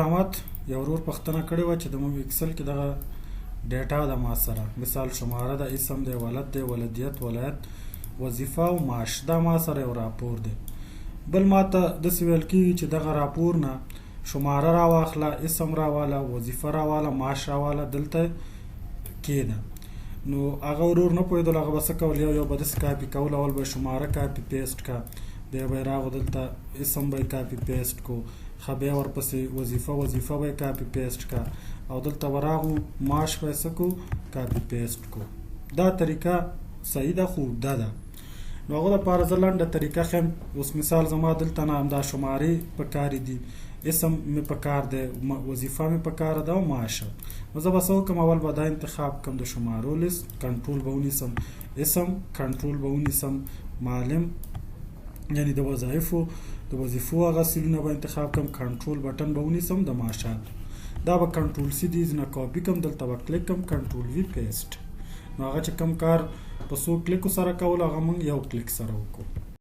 محمد یو ورور پوښتنه کړې وه چې زموږ ایکسل کې دغه ډیټا ده ما سره، مثال شماره ده، اسم دی، ولد دی، ولدیت، ولایت، وظیفه او معاش، دا ما سره یو راپور دی. بل ما ته داسې ویل کېږي چې دغه راپور نه شماره راواخله، اسم راواله، وظیفه راواله، معاش راواله، دلته کېده. نو هغه ورور نه پوهېدل هغه به څه کول، یو به داسې کاپي کول، اول به شماره کاپي پیسټ کا، بیا به یې راغو دلته اسم به یې کاپي پیسټ کو، ښه بیا ورپسې وظیفه به یې کاپي پیسټ کا، او دلته به راغو معاش به یې څه کو کاپي پیسټ کو. دا طریقه صحیح ده خو اوږده ده. نو هغه دپاره زه لنډه طریقه ښیم. اوس مثال زما دلته نه همدا شمارې په کار دي، اسم مې په کار دی، وظیفه مې په کار ده او معاش. نو زه به څه وکړم، اول به دا انتخاب کړم د شمارو لیست، کنټرول به ونیسم اسم، کنټرول به ونیسم معلم یعنې د وظیفو هغه سیلونه به انتخاب کړم، کنټرول بټن به ونیسم د معاشاتو. دا به کنټرول سی دې نه کاپي کړم، دلته به کلیک کړم، کنټرول وي پیسټ. نو هغه چې کوم کار په څو کلیکو سره کول هغه موږ یو کلیک سره وکړو.